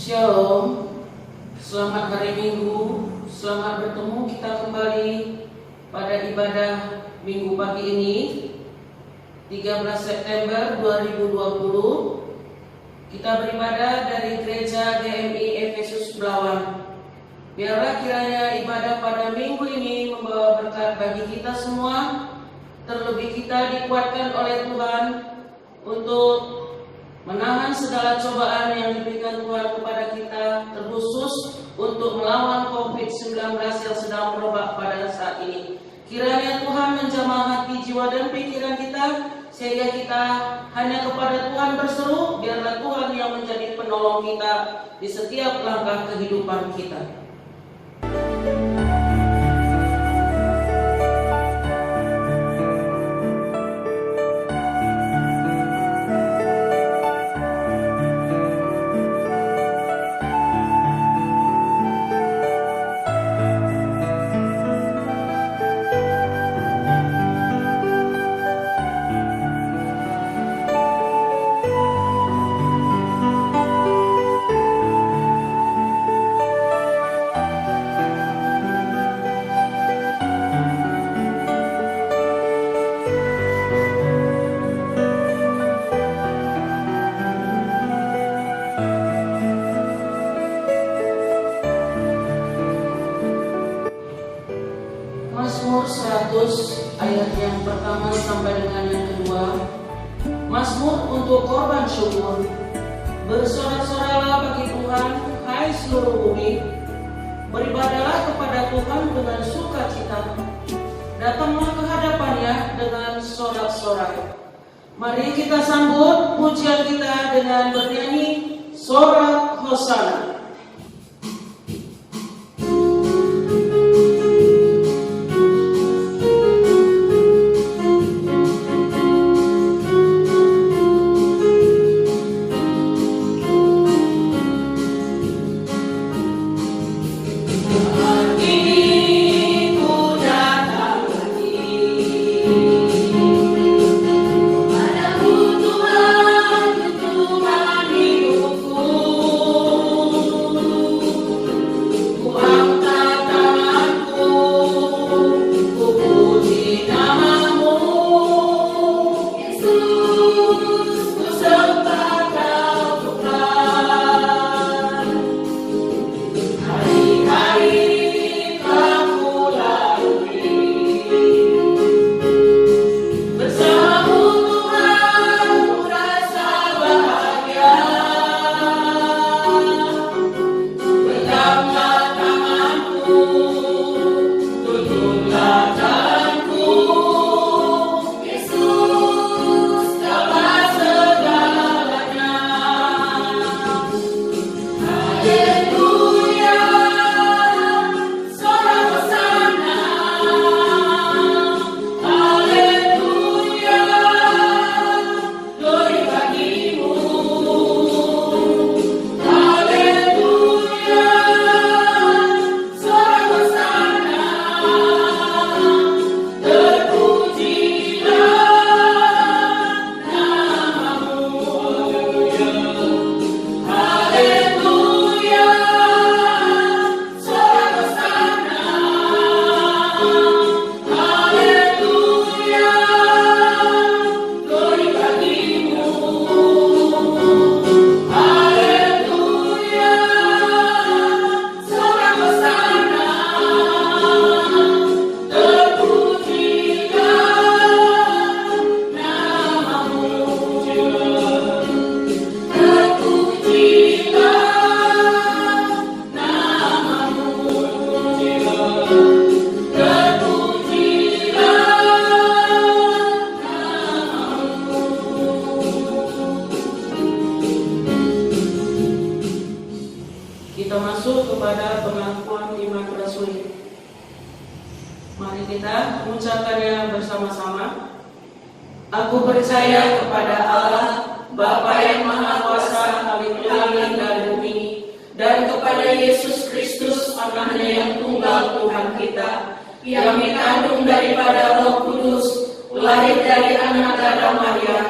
Shalom, selamat hari Minggu, selamat bertemu kita kembali pada ibadah Minggu pagi ini 13 September 2020. Kita beribadah dari Gereja GMI Efesus Belawan. Biarlah kiranya ibadah pada minggu ini membawa berkat bagi kita semua. Terlebih kita dikuatkan oleh Tuhan untuk menahan segala cobaan yang diberikan Tuhan kepada kita, terkhusus untuk melawan COVID-19 yang sedang merebak pada saat ini. Kiranya Tuhan menjamah hati, jiwa dan pikiran kita, sehingga kita hanya kepada Tuhan berseru. Biarlah Tuhan yang menjadi penolong kita di setiap langkah kehidupan kita. Mazmur 100 ayat yang pertama sampai dengan yang kedua. Mazmur untuk korban syukur. Bersorak-soraklah bagi Tuhan, hai seluruh bumi. Beribadahlah kepada Tuhan dengan sukacita. Datanglah ke hadapannya dengan sorak-sorai. Mari kita sambut pujian kita dengan bernyanyi sorak Hosana. Kita masuk kepada pengakuan iman rasuli. Mari kita mengucapkannya bersama-sama. Aku percaya kepada Allah, Bapa yang Maha Kuasa, Khalik langit dan bumi, dan kepada Yesus Kristus, Anaknya yang tunggal Tuhan kita, yang dikandung daripada Roh Kudus, lahir dari anak darah Maria,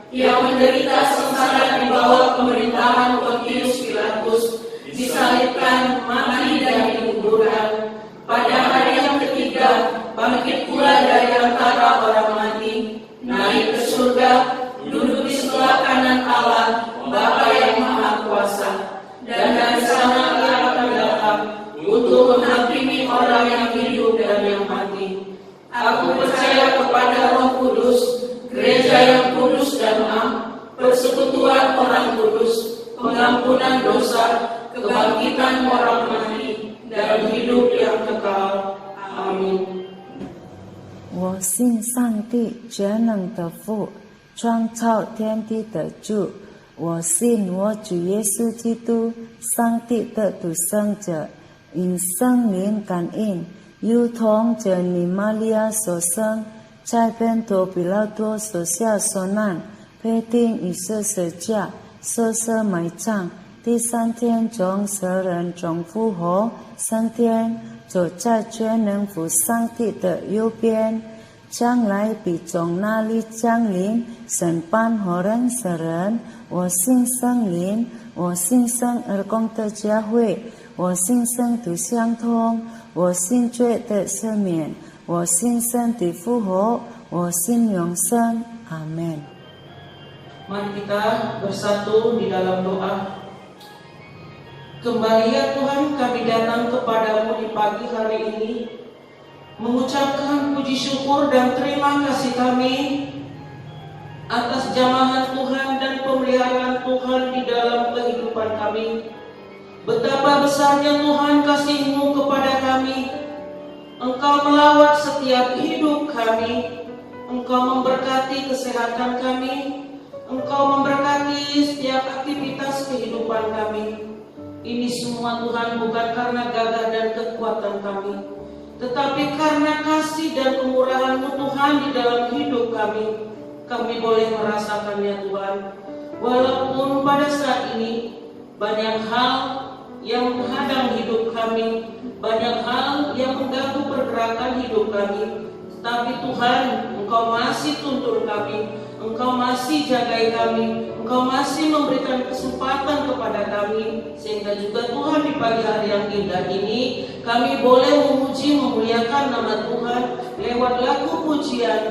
yang menderita sengsara di bawah pemerintahan Pontius Pilatus, disalibkan, mati dan dikuburkan. Pada hari yang ketiga, bangkit pula dari antara orang mati, naik ke surga, duduk di sebelah kanan Allah, Bapa yang Maha Kuasa. Dan dari sana Ia akan datang untuk menghakimi orang yang hidup dan yang mati. Aku percaya kepada Roh Kudus, gereja yang kudus dan am, persekutuan orang kudus, pengampunan dosa, kebangkitan orang mati, dan hidup yang kekal. Amin. 我信上帝全能的父，创造天地的主。我信我主耶稣基督，上帝的独生者，因圣灵感应，如同着你玛利亚所生，在本多比拉多手下受难，被钉于十字架，受死埋葬，第三天从死人中复活，升天，走在全能父上帝的右边，将来必从那里降临，审判活人死人。我信圣灵，我信圣而共的教会，我信圣徒相通，我信罪的赦免，我信身体复活，我信永生。阿门。 Mari kita bersatu di dalam doa. Kembali ya Tuhan, kami datang kepadamu di pagi hari ini, mengucapkan puji syukur dan terima kasih kami atas jamahan Tuhan dan pemeliharaan Tuhan di dalam kehidupan kami. Betapa besarnya Tuhan kasih-Mu kepada kami. Engkau melawat setiap hidup kami. Engkau memberkati kesehatan kami. Engkau memberkati setiap aktivitas kehidupan kami. Ini semua Tuhan bukan karena gagah dan kekuatan kami, tetapi karena kasih dan kemurahan-Mu Tuhan di dalam hidup kami. Kami boleh merasakannya Tuhan. Walaupun pada saat ini banyak hal yang menghadang hidup kami, banyak hal yang mengganggu pergerakan hidup kami, tetapi Tuhan, Engkau masih tuntun kami, Engkau masih jagai kami, Engkau masih memberikan kesempatan kepada kami, sehingga juga Tuhan di pagi hari yang indah ini kami boleh memuji memuliakan nama Tuhan lewat lagu pujian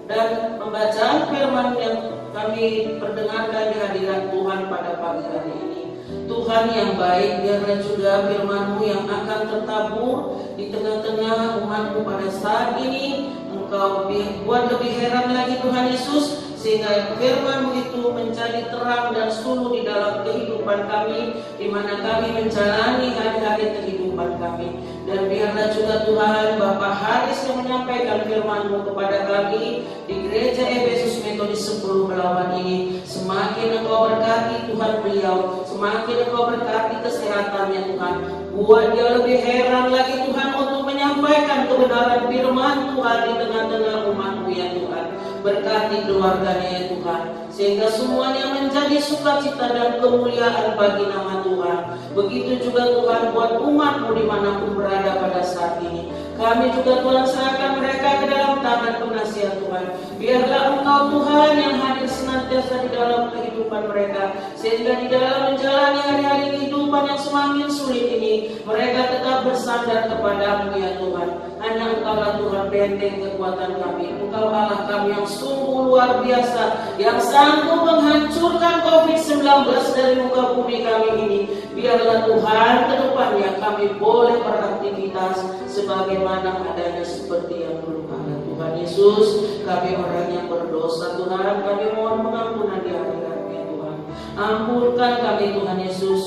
dan pembacaan firman yang kami perdengarkan di hadirat Tuhan pada pagi hari ini. Tuhan yang baik, biarlah juga firman-Mu yang akan tertabur di tengah-tengah umat-Mu pada saat ini. Engkau buat lebih heran lagi Tuhan Yesus, sehingga firman-Mu itu menjadi terang dan suluh di dalam kehidupan kami, di mana kami menjalani hari-hari kehidupan kami. Dan biarlah juga Tuhan Bapak Haris yang menyampaikan firman-Mu kepada kami di gereja Efesus Metodis 10 Belawan ini. Semakin Engkau berkati Tuhan beliau, semakin Engkau berkati kesehatannya Tuhan. Buat dia lebih heran lagi Tuhan untuk menyampaikan kebenaran firman Tuhan di tengah-tengah umat-Mu ya Tuhan. Berkati keluarganya ya Tuhan, sehingga semuanya menjadi sukacita dan kemuliaan bagi nama Tuhan. Begitu juga Tuhan buat umat-Mu dimanapun berada pada saat ini. Kami juga Tuhan serahkan mereka ke dalam tangan penasihat Tuhan. Biarlah Engkau Tuhan yang hadir senantiasa di dalam kehidupan mereka, sehingga di dalam menjalani hari-hari kehidupan yang semakin sulit ini, mereka tetap bersandar kepada-Mu ya Tuhan. Hanya Engkaulah Tuhan benteng kekuatan kami. Engkau Allah kami yang sungguh luar biasa, yang sanggup menghancurkan COVID-19 dari muka bumi kami ini. Biarlah Tuhan ke depannya kami boleh beraktivitas sebagaimana adanya seperti yang dulu ada. Tuhan Yesus, kami orang yang berdosa Tuhan, kami mohon pengampunan di hadirat-Mu ya Tuhan. Ampunkan kami Tuhan Yesus,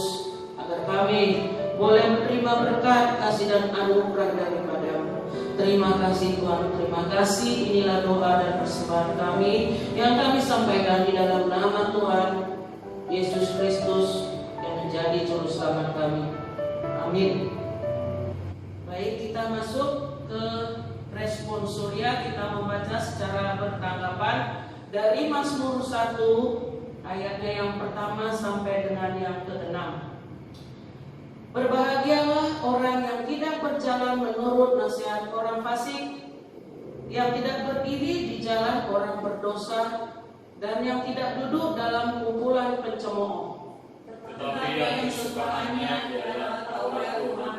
agar kami boleh menerima berkat, kasih dan anugerah daripada-Mu. Terima kasih Tuhan, terima kasih. Inilah doa dan persembahan kami yang kami sampaikan di dalam nama Tuhan Yesus Kristus yang menjadi juru selamat kami. Amin. Baik, kita masuk ke responsoria. Kita membaca secara bertanggapan dari Mazmur 1 ayatnya yang pertama sampai dengan yang ke-6. Berbahagialah orang yang tidak berjalan menurut nasihat orang fasik, yang tidak berdiri di jalan orang berdosa, dan yang tidak duduk dalam kumpulan pencemooh. tetapi yang kesukaannya adalah Taurat Tuhan,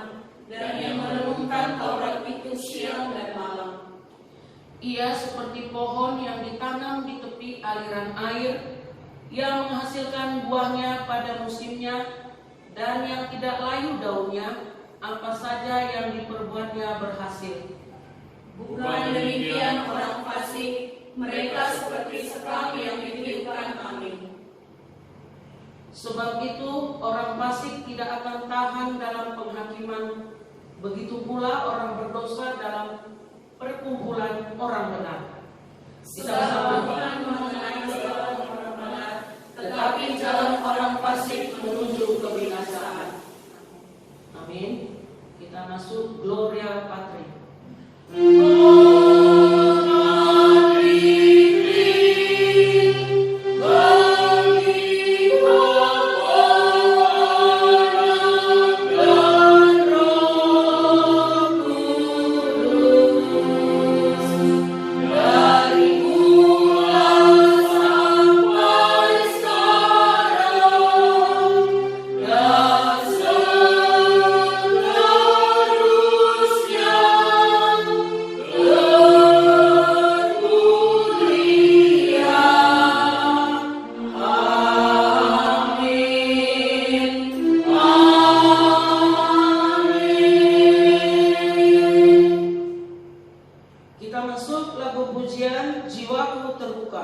dan yang merenungkan Taurat itu siang dan malam. Ia seperti pohon yang ditanam di tepi aliran air, yang menghasilkan buahnya pada musimnya, dan yang tidak layu daunnya, apa saja yang diperbuatnya berhasil. Bukan demikian orang fasik, mereka seperti sekam yang ditiupkan angin. Sebab itu orang fasik tidak akan tahan dalam penghakiman, begitu pula orang berdosa dalam perkumpulan orang benar. Sebab Tuhan mengenai jalan orang benar, tetapi jalan orang fasik menuju kebinasaan. Amin. Kita masuk Gloria Patri. Kita masuk lagu pujian Jiwaku Terbuka.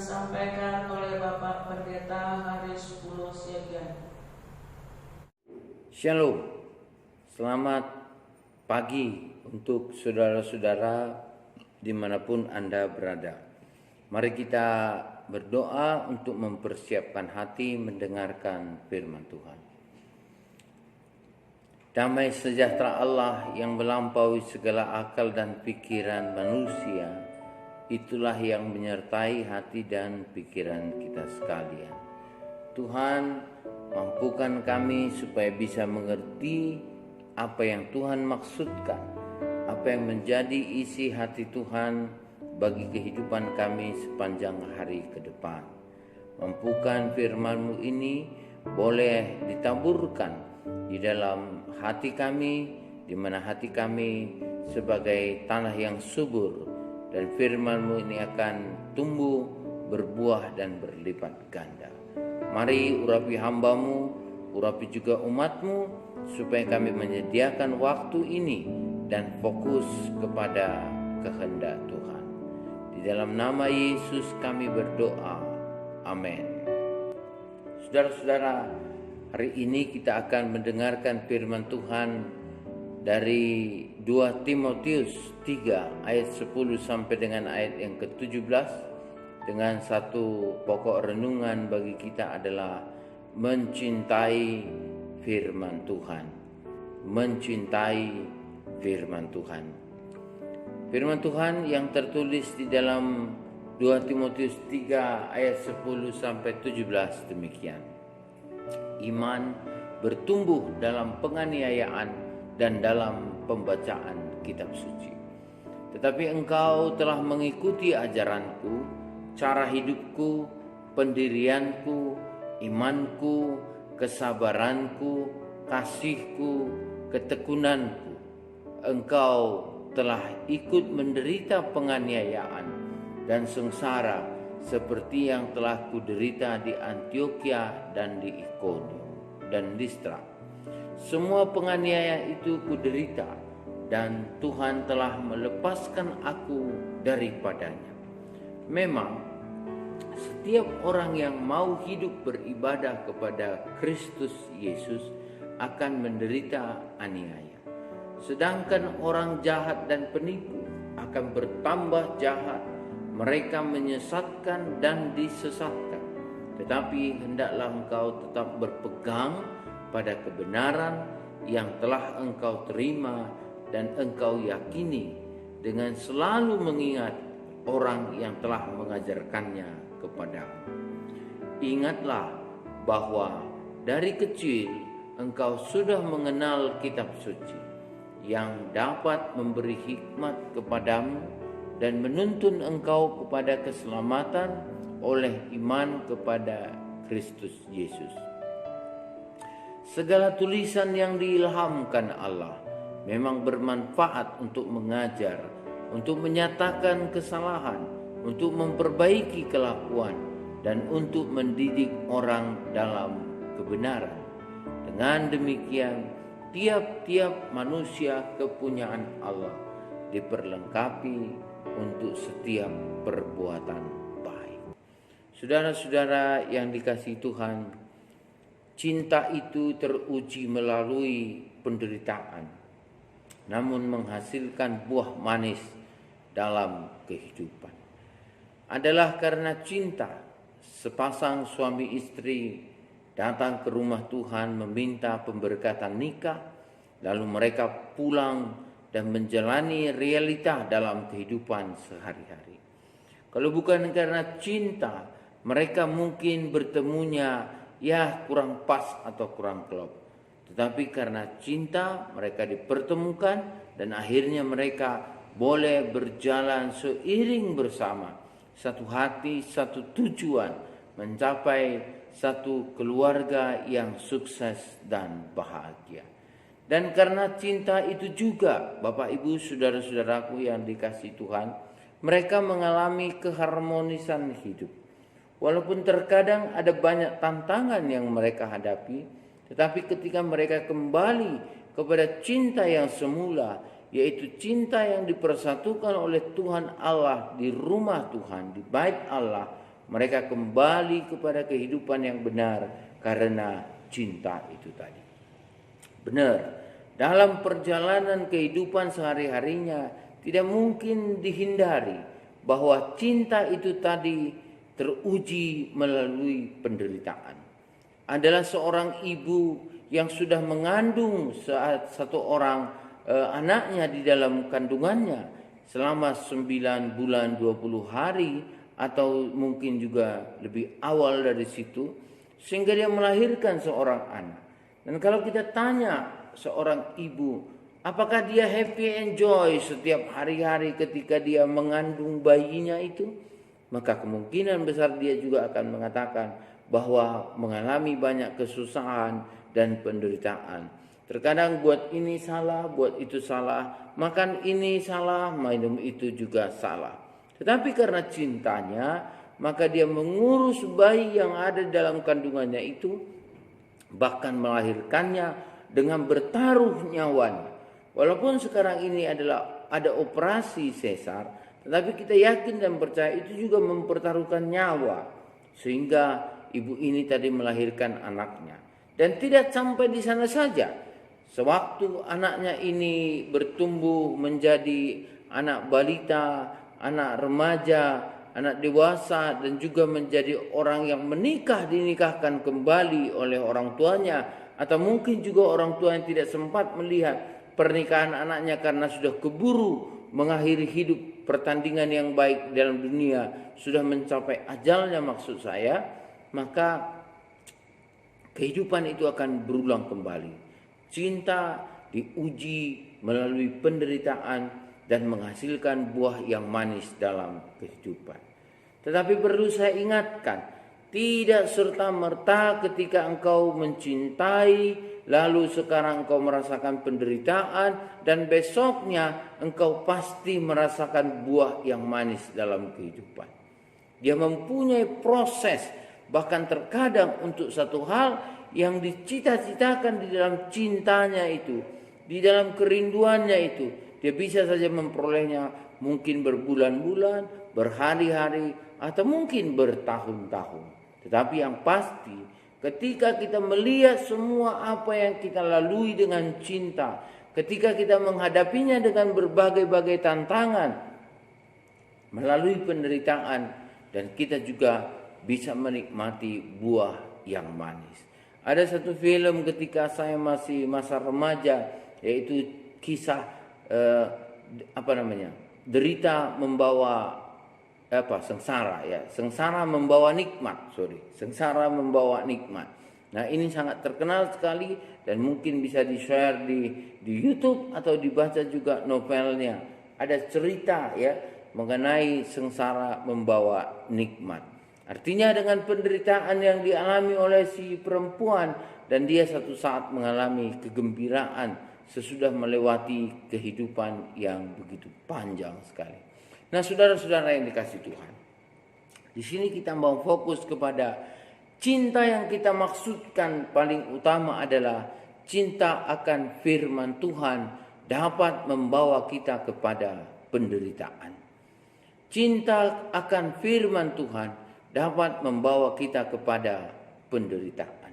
disampaikan oleh Bapak Pendeta Haris Pulo Siagian. Shalom, selamat pagi untuk saudara-saudara dimanapun Anda berada. Mari kita berdoa untuk mempersiapkan hati mendengarkan firman Tuhan. Damai sejahtera Allah yang melampaui segala akal dan pikiran manusia, itulah yang menyertai hati dan pikiran kita sekalian. Tuhan, mampukan kami supaya bisa mengerti apa yang Tuhan maksudkan, apa yang menjadi isi hati Tuhan bagi kehidupan kami sepanjang hari ke depan. Mampukan firman-Mu ini boleh ditaburkan di dalam hati kami, di mana hati kami sebagai tanah yang subur, dan firman-Mu ini akan tumbuh, berbuah dan berlipat ganda. Mari urapi hamba-Mu, urapi juga umat-Mu, supaya kami menyediakan waktu ini dan fokus kepada kehendak Tuhan. Di dalam nama Yesus kami berdoa. Amin. Saudara-saudara, hari ini kita akan mendengarkan firman Tuhan dari 2 Timotius 3 ayat 10 sampai dengan ayat yang ke-17, dengan satu pokok renungan bagi kita adalah mencintai firman Tuhan. Mencintai firman Tuhan. Firman Tuhan yang tertulis di dalam 2 Timotius 3 ayat 10 sampai 17 demikian. Iman bertumbuh dalam penganiayaan dan dalam pembacaan kitab suci. Tetapi engkau telah mengikuti ajaranku, cara hidupku, pendirianku, imanku, kesabaranku, kasihku, ketekunanku. Engkau telah ikut menderita penganiayaan dan sengsara seperti yang telah kuderita di Antiokhia dan di Ikonium dan Listra. Semua penganiayaan itu kuderita dan Tuhan telah melepaskan aku daripadanya. Memang setiap orang yang mau hidup beribadah kepada Kristus Yesus akan menderita aniaya. Sedangkan orang jahat dan penipu akan bertambah jahat. Mereka menyesatkan dan disesatkan. Tetapi hendaklah engkau tetap berpegang pada kebenaran yang telah engkau terima dan engkau yakini, dengan selalu mengingat orang yang telah mengajarkannya kepadamu. Ingatlah bahwa dari kecil engkau sudah mengenal kitab suci yang dapat memberi hikmat kepadamu dan menuntun engkau kepada keselamatan oleh iman kepada Kristus Yesus. Segala tulisan yang diilhamkan Allah memang bermanfaat untuk mengajar, untuk menyatakan kesalahan, untuk memperbaiki kelakuan, dan untuk mendidik orang dalam kebenaran. Dengan demikian, tiap-tiap manusia kepunyaan Allah diperlengkapi untuk setiap perbuatan baik. Saudara-saudara yang dikasihi Tuhan, cinta itu teruji melalui penderitaan, namun menghasilkan buah manis dalam kehidupan. Adalah karena cinta, sepasang suami istri datang ke rumah Tuhan meminta pemberkatan nikah, lalu mereka pulang dan menjalani realita dalam kehidupan sehari-hari. Kalau bukan karena cinta, mereka mungkin bertemunya kurang pas atau kurang klop. Tetapi karena cinta, mereka dipertemukan dan akhirnya mereka boleh berjalan seiring bersama, satu hati, satu tujuan, mencapai satu keluarga yang sukses dan bahagia. Dan karena cinta itu juga, Bapak Ibu saudara-saudaraku yang dikasihi Tuhan, mereka mengalami keharmonisan hidup. Walaupun terkadang ada banyak tantangan yang mereka hadapi, tetapi ketika mereka kembali kepada cinta yang semula, yaitu cinta yang dipersatukan oleh Tuhan Allah di rumah Tuhan, di bait Allah, mereka kembali kepada kehidupan yang benar karena cinta itu tadi. Benar, dalam perjalanan kehidupan sehari-harinya tidak mungkin dihindari bahwa cinta itu tadi teruji melalui penderitaan. Adalah seorang ibu yang sudah mengandung satu orang anaknya di dalam kandungannya selama 9 bulan 20 hari atau mungkin juga lebih awal dari situ, sehingga dia melahirkan seorang anak. Dan kalau kita tanya seorang ibu, apakah dia happy and joy setiap hari-hari ketika dia mengandung bayinya itu? Maka kemungkinan besar dia juga akan mengatakan bahwa mengalami banyak kesusahan dan penderitaan. Terkadang buat ini salah, buat itu salah, makan ini salah, minum itu juga salah. Tetapi karena cintanya, maka dia mengurus bayi yang ada dalam kandungannya itu, bahkan melahirkannya dengan bertaruh nyawanya. Walaupun sekarang ini adalah ada operasi sesar, tetapi kita yakin dan percaya itu juga mempertaruhkan nyawa, sehingga ibu ini tadi melahirkan anaknya. Dan tidak sampai di sana saja. Sewaktu anaknya ini bertumbuh menjadi anak balita, anak remaja, anak dewasa, dan juga menjadi orang yang dinikahkan kembali oleh orang tuanya, atau mungkin juga orang tua yang tidak sempat melihat pernikahan anaknya karena sudah keburu mengakhiri hidup pertandingan yang baik dalam dunia, sudah mencapai ajalnya maksud saya, maka kehidupan itu akan berulang kembali. Cinta diuji melalui penderitaan dan menghasilkan buah yang manis dalam kehidupan. Tetapi perlu saya ingatkan, tidak serta-merta ketika engkau mencintai, lalu sekarang engkau merasakan penderitaan, dan besoknya engkau pasti merasakan buah yang manis dalam kehidupan. Dia mempunyai proses, bahkan terkadang untuk satu hal yang dicita-citakan di dalam cintanya itu, di dalam kerinduannya itu, dia bisa saja memperolehnya mungkin berbulan-bulan, berhari-hari, atau mungkin bertahun-tahun. Tetapi yang pasti, ketika kita melihat semua apa yang kita lalui dengan cinta, ketika kita menghadapinya dengan berbagai-bagai tantangan, melalui penderitaan, dan kita juga bisa menikmati buah yang manis. Ada satu film ketika saya masih masa remaja, yaitu kisah derita membawa sengsara, ya, sengsara membawa nikmat, sengsara membawa nikmat. Nah, ini sangat terkenal sekali dan mungkin bisa di-share di YouTube atau dibaca juga novelnya. Ada cerita ya mengenai sengsara membawa nikmat. Artinya dengan penderitaan yang dialami oleh si perempuan, dan dia satu saat mengalami kegembiraan sesudah melewati kehidupan yang begitu panjang sekali. Nah, saudara-saudara yang dikasihi Tuhan, di sini kita mau fokus kepada cinta yang kita maksudkan paling utama adalah cinta akan firman Tuhan dapat membawa kita kepada penderitaan. Cinta akan firman Tuhan dapat membawa kita kepada penderitaan.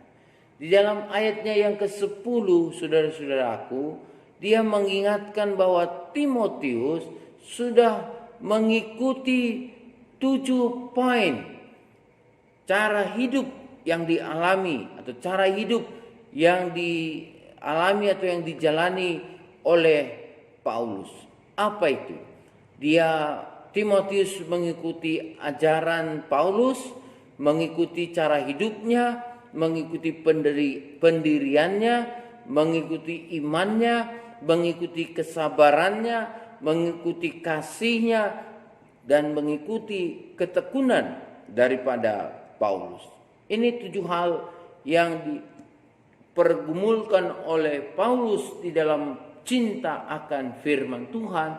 Di dalam ayatnya yang ke-10, saudara-saudaraku, dia mengingatkan bahwa Timotius sudah mengikuti 7 poin cara hidup yang dialami atau cara hidup yang dialami atau yang dijalani oleh Paulus. Apa itu? Timotius mengikuti ajaran Paulus, mengikuti cara hidupnya, mengikuti pendiriannya, mengikuti imannya, mengikuti kesabarannya, mengikuti kasihnya, dan mengikuti ketekunan daripada Paulus. Ini 7 hal yang dipergumulkan oleh Paulus di dalam cinta akan firman Tuhan,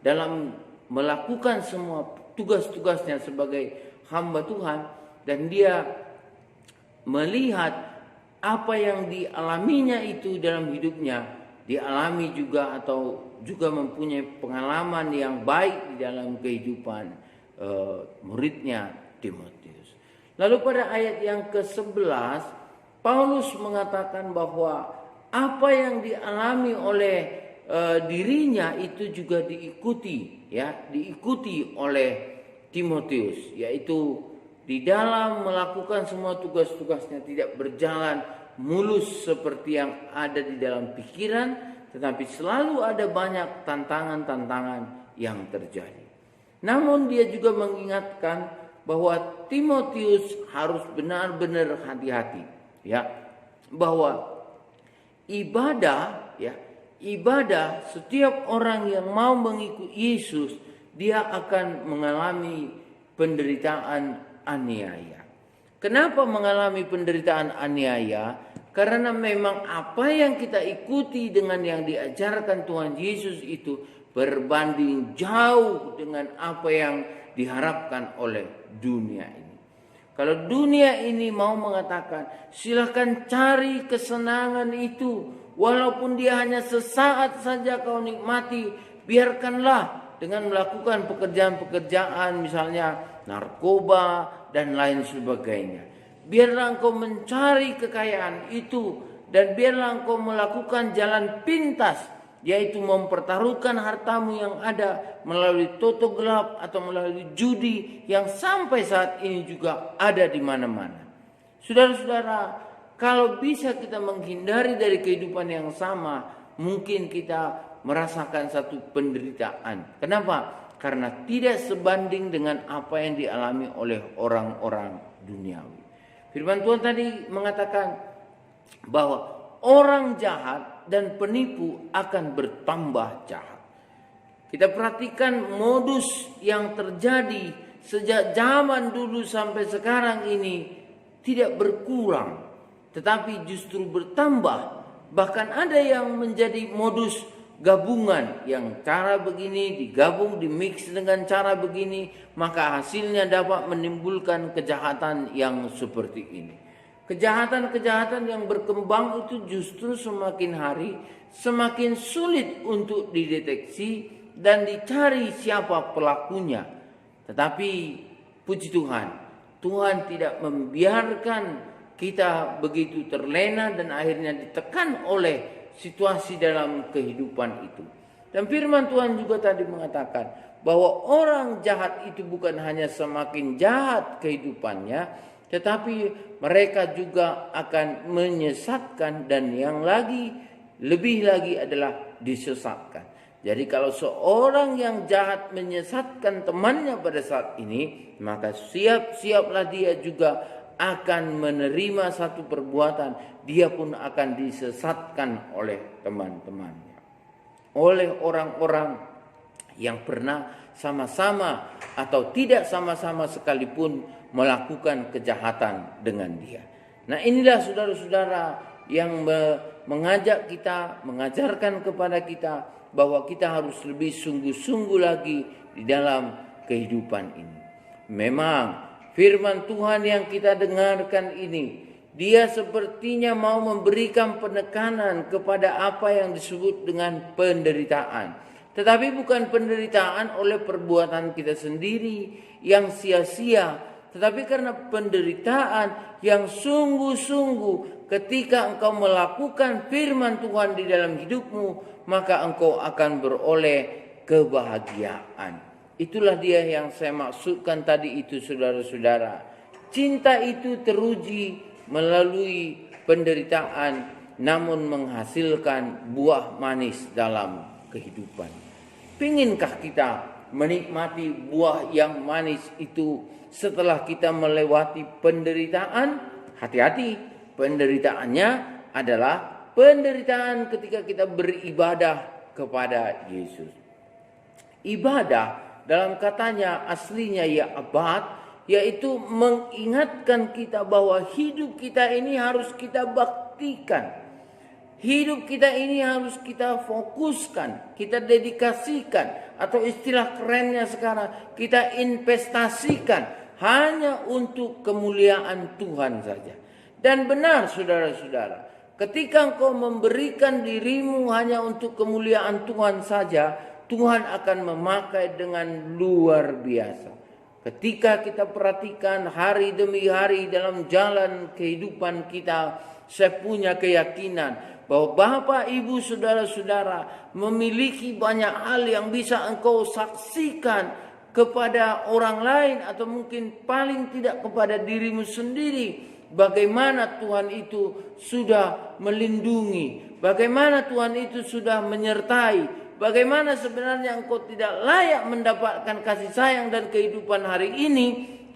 dalam melakukan semua tugas-tugasnya sebagai hamba Tuhan, dan dia melihat apa yang dialaminya itu dalam hidupnya dialami juga atau juga mempunyai pengalaman yang baik di dalam kehidupan muridnya Timotius. Lalu pada ayat yang ke-11 Paulus mengatakan bahwa apa yang dialami oleh dirinya itu juga diikuti oleh Timotius, yaitu di dalam melakukan semua tugas-tugasnya tidak berjalan mulus seperti yang ada di dalam pikiran, tetapi selalu ada banyak tantangan-tantangan yang terjadi. Namun dia juga mengingatkan bahwa Timotius harus benar-benar hati-hati, bahwa ibadah setiap orang yang mau mengikut Yesus, dia akan mengalami penderitaan aniaya. Kenapa mengalami penderitaan aniaya? Karena memang apa yang kita ikuti dengan yang diajarkan Tuhan Yesus itu berbanding jauh dengan apa yang diharapkan oleh dunia ini. Kalau dunia ini mau mengatakan silakan cari kesenangan itu, walaupun dia hanya sesaat saja kau nikmati, biarkanlah dengan melakukan pekerjaan-pekerjaan misalnya narkoba dan lain sebagainya. Biarlah engkau mencari kekayaan itu dan biarlah engkau melakukan jalan pintas, yaitu mempertaruhkan hartamu yang ada melalui toto gelap atau melalui judi yang sampai saat ini juga ada di mana-mana. Saudara-saudara, kalau bisa kita menghindari dari kehidupan yang sama, mungkin kita merasakan satu penderitaan. Kenapa? Karena tidak sebanding dengan apa yang dialami oleh orang-orang duniawi. Firman Tuhan tadi mengatakan bahwa orang jahat dan penipu akan bertambah jahat. Kita perhatikan modus yang terjadi sejak zaman dulu sampai sekarang ini tidak berkurang, tetapi justru bertambah. Bahkan ada yang menjadi modus gabungan, yang cara begini digabung, dimix dengan cara begini, maka hasilnya dapat menimbulkan kejahatan yang seperti ini. Kejahatan-kejahatan yang berkembang itu justru semakin hari semakin sulit untuk dideteksi dan dicari siapa pelakunya. Tetapi puji Tuhan, Tuhan tidak membiarkan kita begitu terlena dan akhirnya ditekan oleh situasi dalam kehidupan itu. Dan firman Tuhan juga tadi mengatakan bahwa orang jahat itu bukan hanya semakin jahat kehidupannya, tetapi mereka juga akan menyesatkan dan yang lebih lagi adalah disesatkan. Jadi kalau seorang yang jahat menyesatkan temannya pada saat ini, maka siap-siaplah dia juga akan menerima satu perbuatan, dia pun akan disesatkan oleh teman-temannya, oleh orang-orang yang pernah sama-sama atau tidak sama-sama sekalipun melakukan kejahatan dengan dia. Nah, inilah saudara-saudara yang mengajak kita, mengajarkan kepada kita bahwa kita harus lebih sungguh-sungguh lagi di dalam kehidupan ini. Memang firman Tuhan yang kita dengarkan ini, dia sepertinya mau memberikan penekanan kepada apa yang disebut dengan penderitaan. Tetapi bukan penderitaan oleh perbuatan kita sendiri yang sia-sia, tetapi karena penderitaan yang sungguh-sungguh ketika engkau melakukan firman Tuhan di dalam hidupmu, maka engkau akan beroleh kebahagiaan. Itulah dia yang saya maksudkan tadi itu, saudara-saudara. Cinta itu teruji melalui penderitaan, namun menghasilkan buah manis dalam kehidupan. Pinginkah kita menikmati buah yang manis itu setelah kita melewati penderitaan? Hati-hati, penderitaannya adalah penderitaan ketika kita beribadah kepada Yesus. Ibadah dalam katanya aslinya ya abad, yaitu mengingatkan kita bahwa hidup kita ini harus kita baktikan. Hidup kita ini harus kita fokuskan, kita dedikasikan, atau istilah kerennya sekarang, kita investasikan hanya untuk kemuliaan Tuhan saja. Dan benar saudara-saudara, ketika engkau memberikan dirimu hanya untuk kemuliaan Tuhan saja, Tuhan akan memakai dengan luar biasa. Ketika kita perhatikan hari demi hari dalam jalan kehidupan kita, saya punya keyakinan bahwa Bapak, Ibu, Saudara-saudara memiliki banyak hal yang bisa engkau saksikan kepada orang lain atau mungkin paling tidak kepada dirimu sendiri. Bagaimana Tuhan itu sudah melindungi, bagaimana Tuhan itu sudah menyertai, bagaimana sebenarnya engkau tidak layak mendapatkan kasih sayang dan kehidupan hari ini,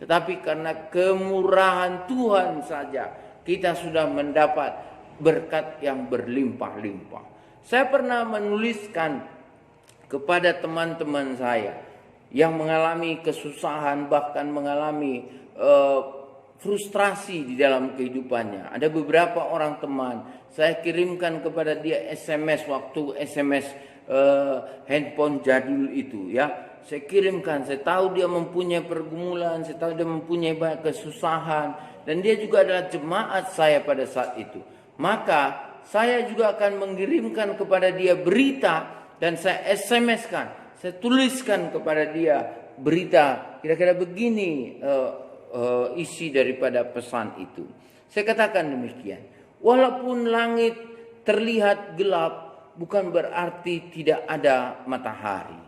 tetapi karena kemurahan Tuhan saja kita sudah mendapat berkat yang berlimpah-limpah. Saya pernah menuliskan kepada teman-teman saya yang mengalami kesusahan, bahkan mengalami frustrasi di dalam kehidupannya. Ada beberapa orang teman, saya kirimkan kepada dia SMS waktu SMS handphone jadul itu ya. Saya kirimkan, saya tahu dia mempunyai pergumulan, saya tahu dia mempunyai banyak kesusahan, dan dia juga adalah jemaat saya pada saat itu. Maka saya juga akan mengirimkan kepada dia berita dan saya SMS-kan, saya tuliskan kepada dia berita kira-kira begini isi daripada pesan itu. Saya katakan demikian, walaupun langit terlihat gelap, bukan berarti tidak ada matahari.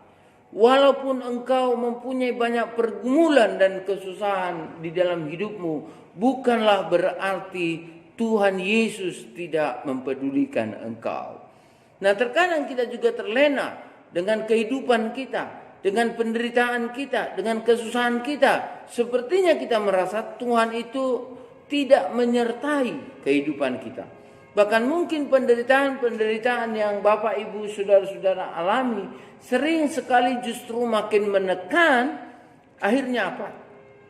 Walaupun engkau mempunyai banyak pergumulan dan kesusahan di dalam hidupmu, bukanlah berarti Tuhan Yesus tidak mempedulikan engkau. Nah, terkadang kita juga terlena dengan kehidupan kita, dengan penderitaan kita, dengan kesusahan kita. Sepertinya kita merasa Tuhan itu tidak menyertai kehidupan kita. Bahkan mungkin penderitaan-penderitaan yang Bapak, Ibu, saudara-saudara alami sering sekali justru makin menekan. Akhirnya apa?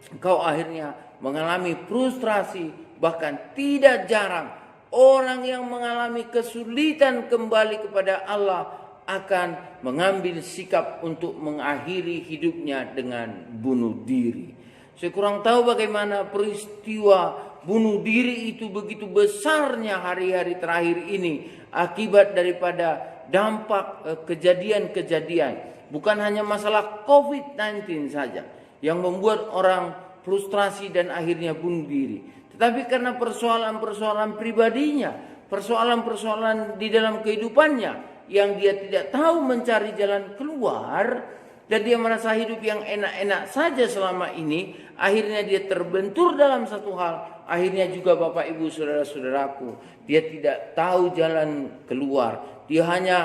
Engkau akhirnya mengalami frustrasi. Bahkan tidak jarang orang yang mengalami kesulitan kembali kepada Allah akan mengambil sikap untuk mengakhiri hidupnya dengan bunuh diri. Saya kurang tahu bagaimana peristiwa bunuh diri itu begitu besarnya hari-hari terakhir ini akibat daripada dampak kejadian-kejadian. Bukan hanya masalah COVID-19 saja yang membuat orang frustrasi dan akhirnya bunuh diri. Tetapi karena persoalan-persoalan pribadinya, persoalan-persoalan di dalam kehidupannya yang dia tidak tahu mencari jalan keluar, dan dia merasa hidup yang enak-enak saja selama ini, akhirnya dia terbentur dalam satu hal. Akhirnya juga Bapak, Ibu, saudara-saudaraku, dia tidak tahu jalan keluar. Dia hanya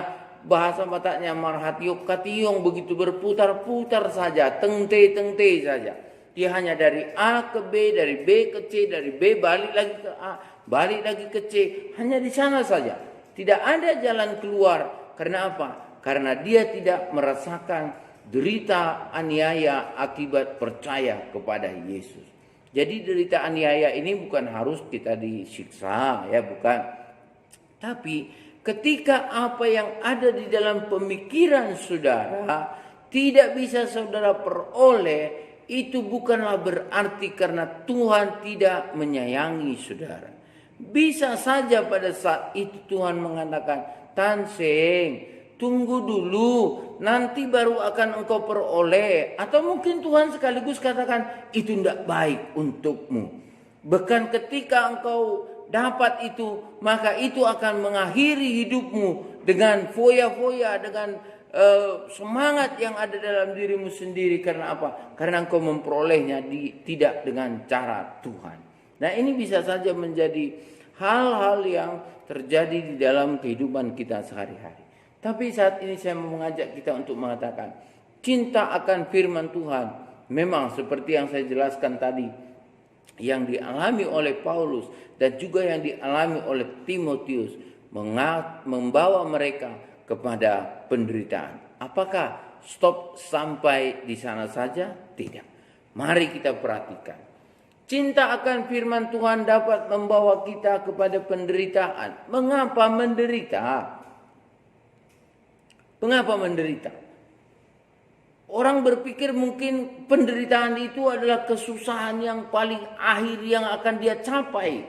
bahasa Bataknya marhatiok kationg, begitu berputar-putar saja, tengte-tengte saja. Dia hanya dari A ke B, dari B ke C, dari B balik lagi ke A, balik lagi ke C. Hanya di sana saja. Tidak ada jalan keluar. Karena apa? Karena dia tidak merasakan derita aniaya akibat percaya kepada Yesus. Jadi derita aniaya ini bukan harus kita disiksa, ya bukan. Tapi ketika apa yang ada di dalam pemikiran saudara tidak bisa saudara peroleh, itu bukanlah berarti karena Tuhan tidak menyayangi saudara. Bisa saja pada saat itu Tuhan mengatakan, Tanseng, tunggu dulu, nanti baru akan engkau peroleh. Atau mungkin Tuhan sekaligus katakan, itu tidak baik untukmu. Bahkan ketika engkau dapat itu, maka itu akan mengakhiri hidupmu dengan foya-foya, dengan semangat yang ada dalam dirimu sendiri. Karena apa? Karena engkau memperolehnya tidak dengan cara Tuhan. Nah, ini bisa saja menjadi hal-hal yang terjadi di dalam kehidupan kita sehari-hari. Tapi saat ini saya mau mengajak kita untuk mengatakan, cinta akan firman Tuhan memang seperti yang saya jelaskan tadi, yang dialami oleh Paulus dan juga yang dialami oleh Timotius, membawa mereka kepada penderitaan. Apakah stop sampai di sana saja? Tidak. Mari kita perhatikan. Cinta akan firman Tuhan dapat membawa kita kepada penderitaan. Mengapa menderita? Mengapa menderita? Orang berpikir mungkin penderitaan itu adalah kesusahan yang paling akhir yang akan dia capai.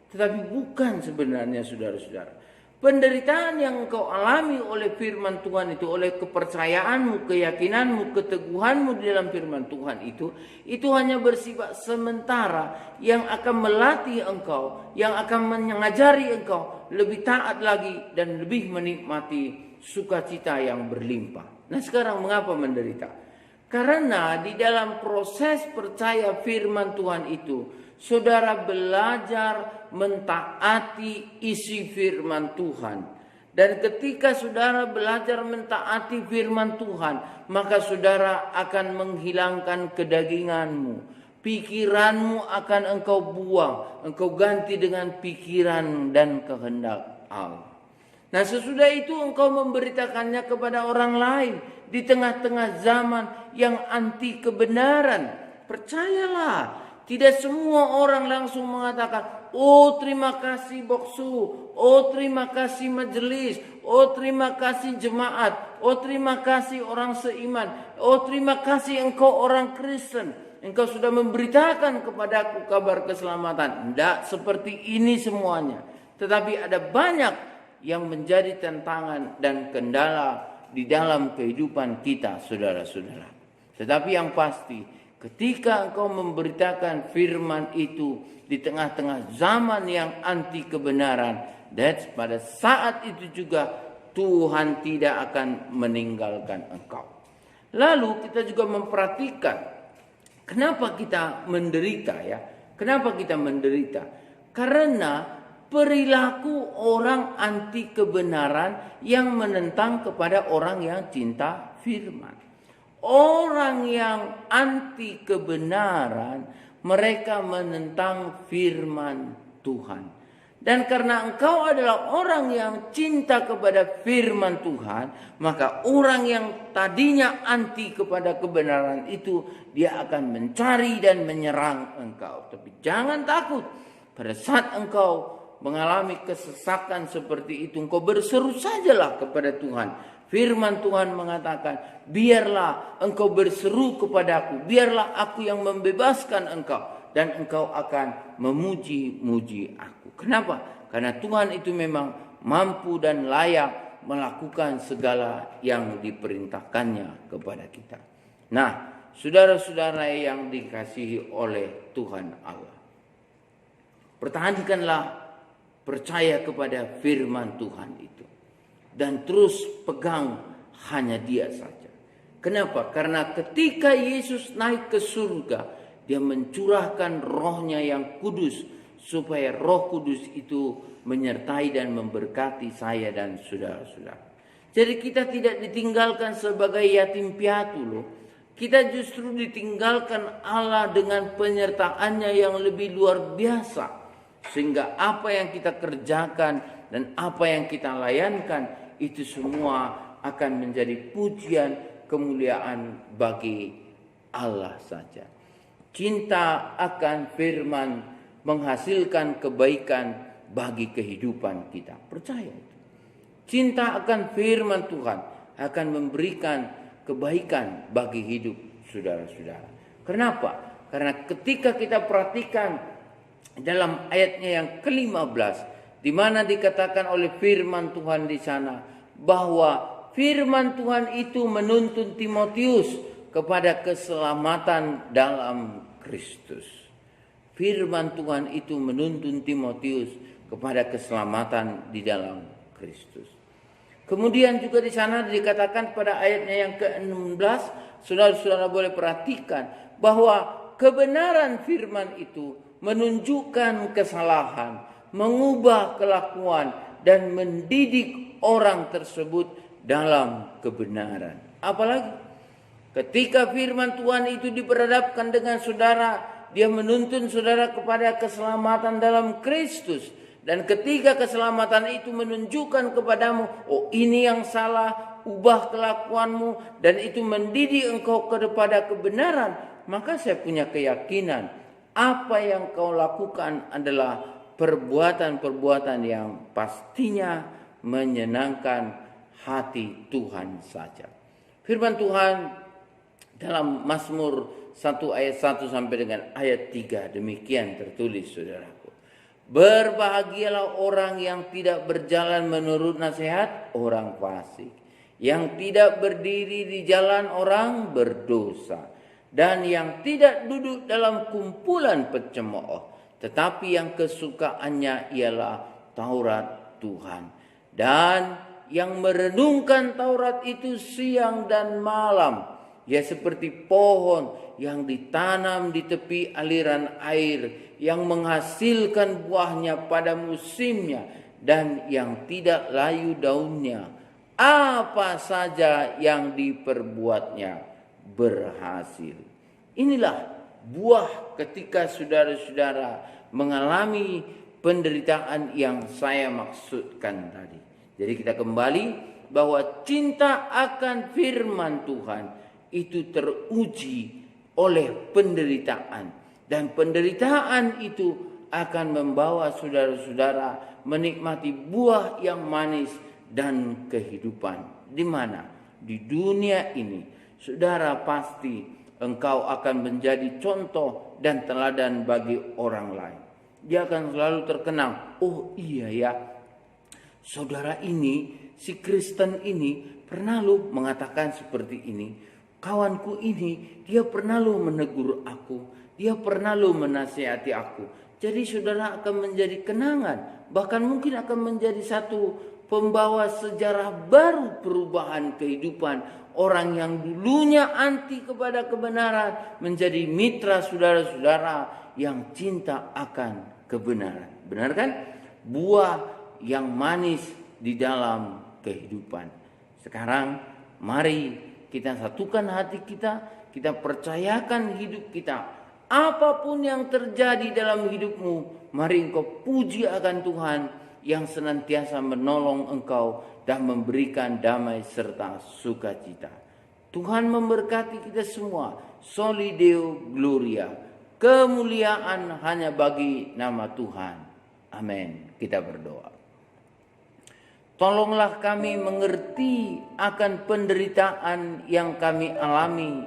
Tetapi bukan sebenarnya, saudara-saudara. Penderitaan yang engkau alami oleh firman Tuhan itu, oleh kepercayaanmu, keyakinanmu, keteguhanmu di dalam firman Tuhan itu hanya bersifat sementara yang akan melatih engkau, yang akan mengajari engkau lebih taat lagi dan lebih menikmati sukacita yang berlimpah. Nah, sekarang mengapa menderita? Karena di dalam proses percaya firman Tuhan itu, saudara belajar mentaati isi firman Tuhan. Dan ketika saudara belajar mentaati firman Tuhan, maka saudara akan menghilangkan kedaginganmu. Pikiranmu akan engkau buang, engkau ganti dengan pikiran dan kehendak Allah. Nah, sesudah itu engkau memberitakannya kepada orang lain di tengah-tengah zaman yang anti kebenaran. Percayalah, tidak semua orang langsung mengatakan, oh terima kasih boksu, oh terima kasih majelis, oh terima kasih jemaat, oh terima kasih orang seiman, oh terima kasih engkau orang Kristen, engkau sudah memberitakan kepadaku kabar keselamatan. Tidak seperti ini semuanya. Tetapi ada banyak yang menjadi tantangan dan kendala di dalam kehidupan kita, saudara-saudara. Tetapi yang pasti, ketika engkau memberitakan firman itu di tengah-tengah zaman yang anti kebenaran, pada saat itu juga Tuhan tidak akan meninggalkan engkau. Lalu kita juga memperhatikan kenapa kita menderita ya. Kenapa kita menderita? Karena perilaku orang anti kebenaran yang menentang kepada orang yang cinta firman. Orang yang anti kebenaran, mereka menentang firman Tuhan. Dan karena engkau adalah orang yang cinta kepada firman Tuhan, maka orang yang tadinya anti kepada kebenaran itu, dia akan mencari dan menyerang engkau. Tapi jangan takut, pada saat engkau mengalami kesesakan seperti itu, engkau berseru sajalah kepada Tuhan. Firman Tuhan mengatakan, biarlah engkau berseru kepadaku, biarlah aku yang membebaskan engkau, dan engkau akan memuji-muji aku. Kenapa? Karena Tuhan itu memang mampu dan layak melakukan segala yang diperintahkannya kepada kita. Nah, saudara-saudara yang dikasihi oleh Tuhan Allah, pertahankanlah percaya kepada firman Tuhan itu. Dan terus pegang hanya Dia saja. Kenapa? Karena ketika Yesus naik ke surga, Dia mencurahkan rohnya yang kudus. Supaya roh kudus itu menyertai dan memberkati saya dan saudara-saudara. Jadi kita tidak ditinggalkan sebagai yatim piatu loh. Kita justru ditinggalkan Allah dengan penyertaannya yang lebih luar biasa. Sehingga apa yang kita kerjakan dan apa yang kita layankan, itu semua akan menjadi pujian kemuliaan bagi Allah saja. Cinta akan firman menghasilkan kebaikan bagi kehidupan kita. Percaya itu. Cinta akan firman Tuhan akan memberikan kebaikan bagi hidup saudara-saudara. Kenapa? Karena ketika kita perhatikan dalam ayatnya yang ke-15, di mana dikatakan oleh firman Tuhan di sana bahwa firman Tuhan itu menuntun Timotius kepada keselamatan dalam Kristus. Firman Tuhan itu menuntun Timotius kepada keselamatan di dalam Kristus. Kemudian juga di sana dikatakan pada ayatnya yang ke-16, saudara-saudara boleh perhatikan bahwa kebenaran firman itu menunjukkan kesalahan, mengubah kelakuan, dan mendidik orang tersebut dalam kebenaran. Apalagi ketika firman Tuhan itu diperhadapkan dengan saudara, dia menuntun saudara kepada keselamatan dalam Kristus. Dan ketika keselamatan itu menunjukkan kepadamu, oh ini yang salah, ubah kelakuanmu, dan itu mendidik engkau kepada kebenaran, maka saya punya keyakinan apa yang kau lakukan adalah perbuatan-perbuatan yang pastinya menyenangkan hati Tuhan saja. Firman Tuhan dalam Mazmur 1 ayat 1 sampai dengan ayat 3 demikian tertulis, saudaraku. Berbahagialah orang yang tidak berjalan menurut nasihat orang fasik, yang tidak berdiri di jalan orang berdosa, dan yang tidak duduk dalam kumpulan pencemooh, tetapi yang kesukaannya ialah Taurat Tuhan, dan yang merenungkan Taurat itu siang dan malam. Ia seperti pohon yang ditanam di tepi aliran air, yang menghasilkan buahnya pada musimnya, dan yang tidak layu daunnya. Apa saja yang diperbuatnya berhasil. Inilah buah ketika saudara-saudara mengalami penderitaan yang saya maksudkan tadi. Jadi kita kembali bahwa cinta akan firman Tuhan itu teruji oleh penderitaan. Dan penderitaan itu akan membawa saudara-saudara menikmati buah yang manis dan kehidupan. Di mana? Di dunia ini, saudara pasti engkau akan menjadi contoh dan teladan bagi orang lain. Dia akan selalu terkenang. Oh iya ya, saudara ini, si Kristen ini pernah lo mengatakan seperti ini, kawanku ini dia pernah lo menegur aku, dia pernah lo menasihati aku. Jadi saudara akan menjadi kenangan, bahkan mungkin akan menjadi satu pembawa sejarah baru perubahan kehidupan. Orang yang dulunya anti kepada kebenaran menjadi mitra saudara-saudara yang cinta akan kebenaran. Benar kan? Buah yang manis di dalam kehidupan. Sekarang mari kita satukan hati kita, kita percayakan hidup kita. Apapun yang terjadi dalam hidupmu, mari engkau puji akan Tuhan yang senantiasa menolong engkau dan memberikan damai serta sukacita. Tuhan memberkati kita semua. Soli Deo Gloria. Kemuliaan hanya bagi nama Tuhan. Amin. Kita berdoa. Tolonglah kami mengerti akan penderitaan yang kami alami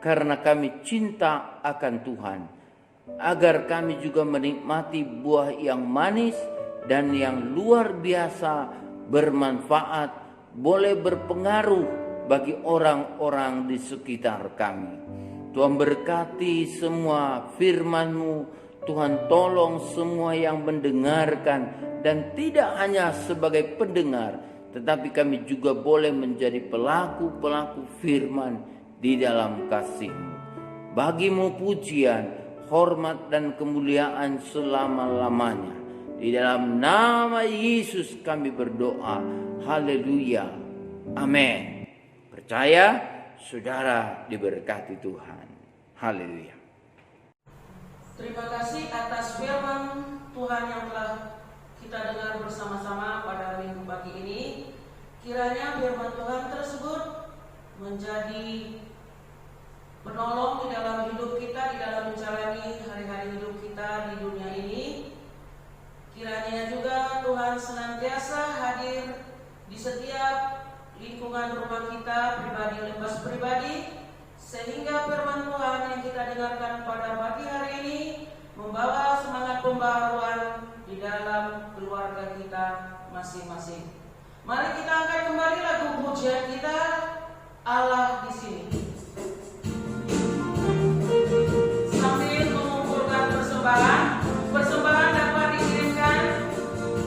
karena kami cinta akan Tuhan, agar kami juga menikmati buah yang manis dan yang luar biasa, bermanfaat, boleh berpengaruh bagi orang-orang di sekitar kami. Tuhan berkati semua firman-Mu. Tuhan tolong semua yang mendengarkan, dan tidak hanya sebagai pendengar, tetapi kami juga boleh menjadi pelaku-pelaku firman di dalam kasih-Mu. Bagi-Mu pujian, hormat dan kemuliaan selama-lamanya. Di dalam nama Yesus kami berdoa. Haleluya. Amin. Percaya, saudara diberkati Tuhan. Haleluya. Terima kasih atas firman Tuhan yang telah kita dengar bersama-sama pada minggu pagi ini. Kiranya firman Tuhan tersebut menjadi menolong di dalam hidup kita, di dalam menjalani hari-hari hidup kita di dunia ini. Kiranya juga Tuhan senantiasa hadir di setiap lingkungan rumah kita, pribadi lepas pribadi, sehingga firman Tuhan yang kita dengarkan pada pagi hari ini membawa semangat pembaharuan di dalam keluarga kita masing-masing. Mari kita angkat kembali lagu pujian kita, Allah di sini. Sambil mengumpulkan persembahan, persembahan dapat dikirimkan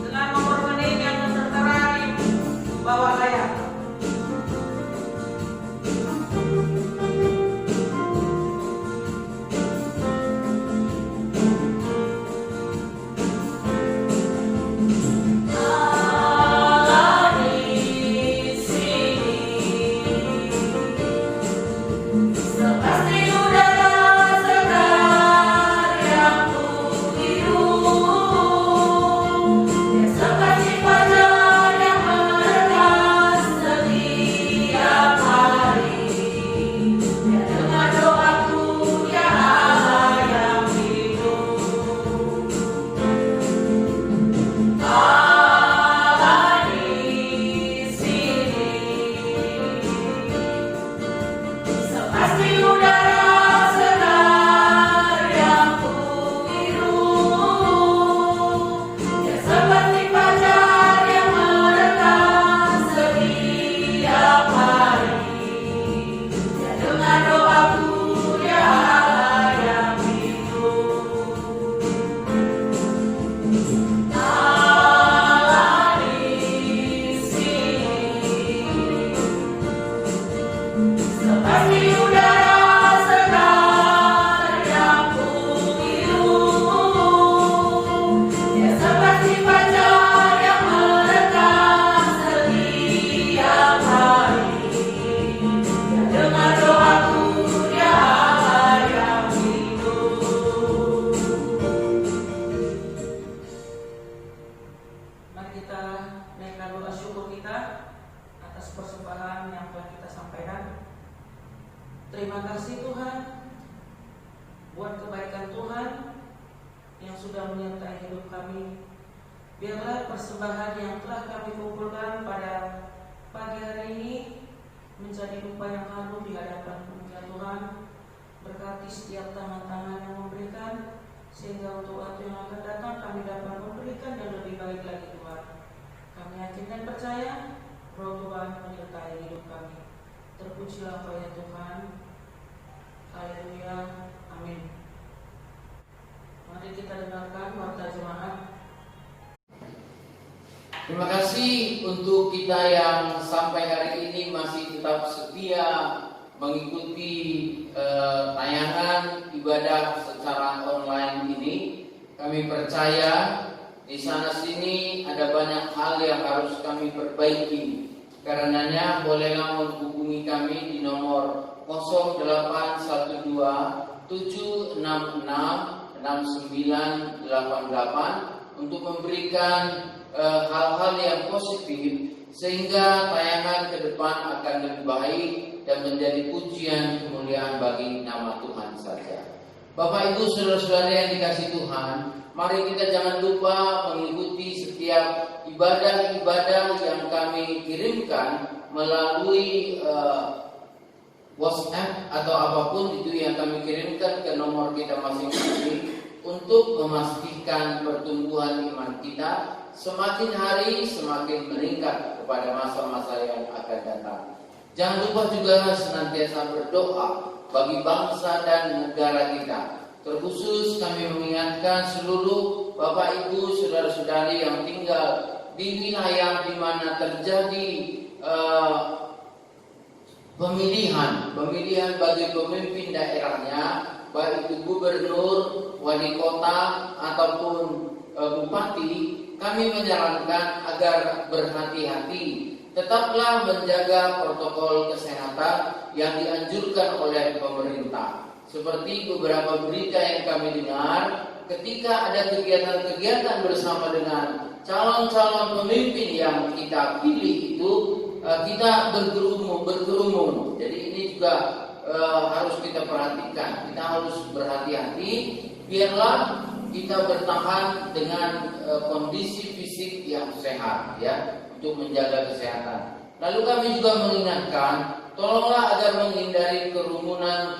dengan nomor rekening yang tertera di bawah layar. Terima kasih Tuhan buat kebaikan Tuhan yang sudah menyertai hidup kami. Biarlah persembahan yang telah kami kumpulkan pada pagi hari ini menjadi rupa yang harum di hadapan Tuhan. Berkati setiap tangan-tangan yang memberikan, sehingga untuk waktu yang akan datang kami dapat memberikan yang lebih baik lagi Tuhan. Kami yakin dan percaya Roh Tuhan menyertai hidup kami. Terpujilah Engkau ya Tuhan. Haleluya. Amin. Mari kita dengarkan warta jemaat. Terima kasih untuk kita yang sampai hari ini masih tetap setia mengikuti tayangan ibadah secara online ini. Kami percaya di sana sini ada banyak hal yang harus kami perbaiki. Karenanya bolehlah menghubungi kami di nomor 0812 766 6988 untuk memberikan hal-hal yang positif sehingga tayangan ke depan akan lebih baik dan menjadi pujian kemuliaan bagi nama Tuhan saja. Bapak Ibu saudara-saudara yang dikasihi Tuhan, mari kita jangan lupa mengikuti setiap ibadah-ibadah yang kami kirimkan melalui WhatsApp atau apapun itu yang kami kirimkan ke nomor kita masing-masing untuk memastikan pertumbuhan iman kita semakin hari semakin meningkat kepada masa-masa yang akan datang. Jangan lupa juga senantiasa berdoa bagi bangsa dan negara kita. Terkhusus kami mengingatkan seluruh Bapak Ibu saudara-saudari yang tinggal di wilayah di mana terjadi pemilihan bagi pemimpin daerahnya, baik itu gubernur, wali kota ataupun bupati. Kami menyarankan agar berhati-hati, tetaplah menjaga protokol kesehatan yang dianjurkan oleh pemerintah. Seperti beberapa berita yang kami dengar, ketika ada kegiatan-kegiatan bersama dengan calon-calon pemimpin yang kita pilih itu, kita berkerumun. Jadi ini juga harus kita perhatikan. Kita harus berhati-hati, biarlah kita bertahan dengan kondisi fisik yang sehat, ya, untuk menjaga kesehatan. Lalu kami juga mengingatkan, tolonglah agar menghindari kerumunan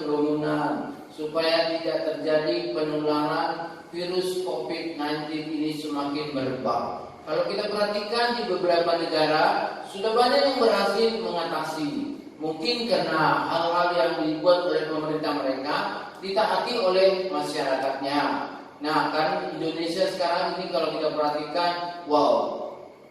supaya tidak terjadi penularan virus COVID-19 ini semakin merebak. Kalau kita perhatikan di beberapa negara sudah banyak yang berhasil mengatasi. Mungkin karena hal-hal yang dibuat oleh pemerintah mereka ditaati oleh masyarakatnya. Nah, kan Indonesia sekarang ini kalau kita perhatikan, wow,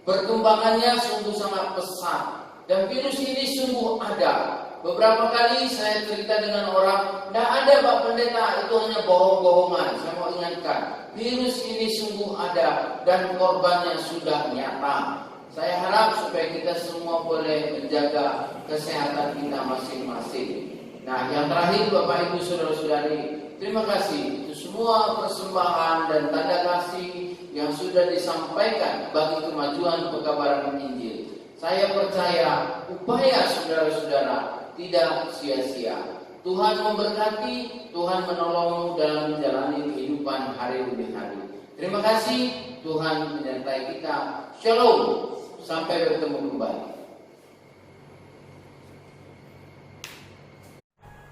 perkembangannya sungguh sangat pesat dan virus ini sungguh ada. Beberapa kali saya cerita dengan orang, tidak ada Pak Pendeta, itu hanya bohong-bohongan. Saya mau ingatkan, virus ini sungguh ada dan korbannya sudah nyata. Saya harap supaya kita semua boleh menjaga kesehatan kita masing-masing. Nah, yang terakhir Bapak Ibu saudara-saudari, terima kasih untuk semua persembahan dan tanda kasih yang sudah disampaikan bagi kemajuan pekabaran Injil. Saya percaya upaya saudara-saudara tidak sia-sia. Tuhan memberkati, Tuhan menolongmu dalam menjalani kehidupan hari demi hari. Terima kasih, Tuhan menyertai kita. Shalom, sampai bertemu kembali.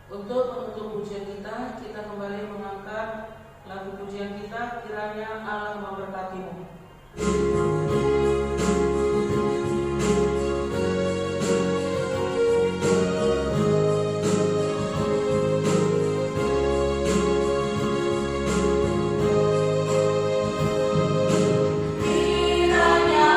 Untuk penutup pujian kita kembali mengangkat lagu pujian kita, kiranya Allah memberkatimu. Kiranya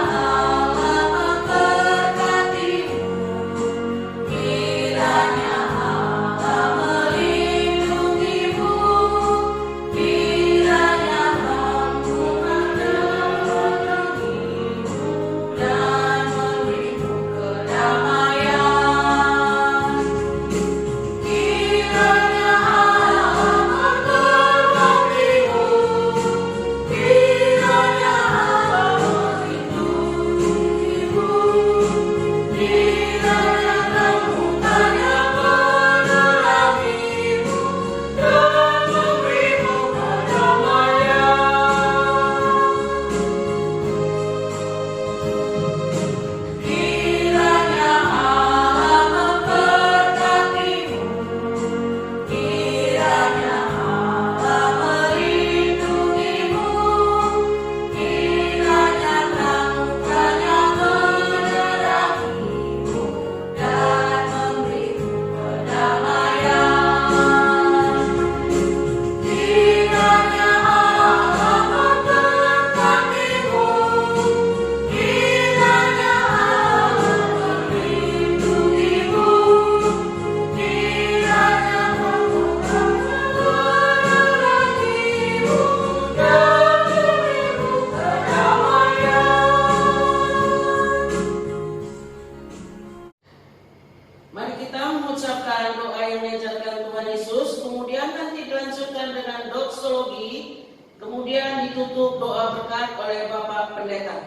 Tuhan Yesus, kemudian nanti dilanjutkan dengan doksologi, kemudian ditutup doa berkat oleh Bapak Pendeta.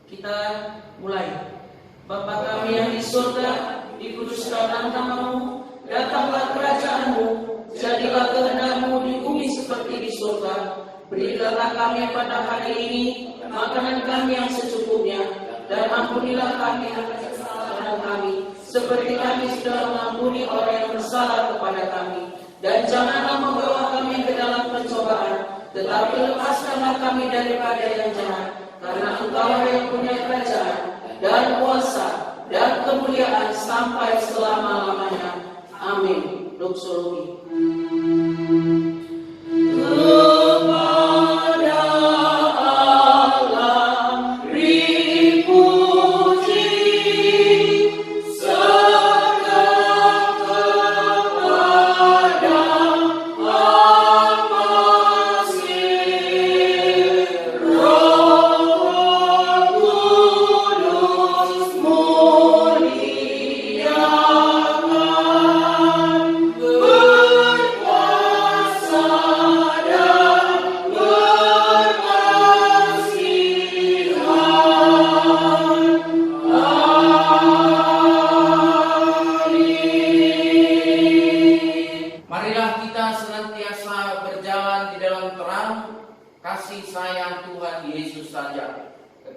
Kita mulai. Bapa kami yang di surga, dikuduskanlah nama-Mu, datanglah kerajaan-Mu, jadilah kehendak-Mu di bumi seperti di surga. Berikanlah kami pada hari ini makanan kami yang secukupnya, dan ampunilah kami akan kesalahan kami, seperti kami sudah mengampuni orang yang bersalah kepada kami. Dan janganlah membawa kami ke dalam pencobaan, tetapi lepaskanlah kami daripada yang jahat, karena Engkau yang punya kerajaan dan kuasa dan kemuliaan sampai selama-lamanya. Amin. Doksologi.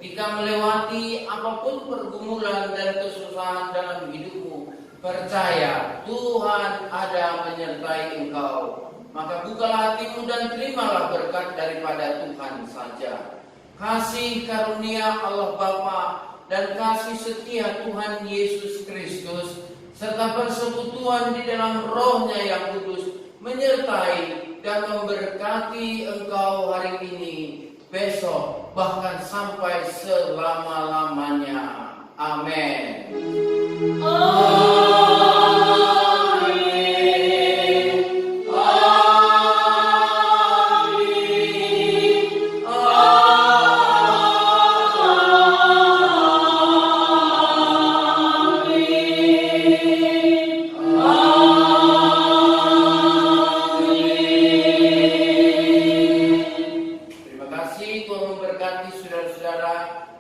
Ketika melewati apapun pergumulan dan kesusahan dalam hidupmu, percaya Tuhan ada menyertai engkau. Maka bukalah hatimu dan terimalah berkat daripada Tuhan saja. Kasih karunia Allah Bapa dan kasih setia Tuhan Yesus Kristus serta persekutuan di dalam Roh-Nya yang kudus menyertai dan memberkati engkau hari ini, besok, bahkan sampai selama-lamanya. Amin.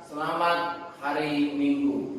Selamat hari Minggu.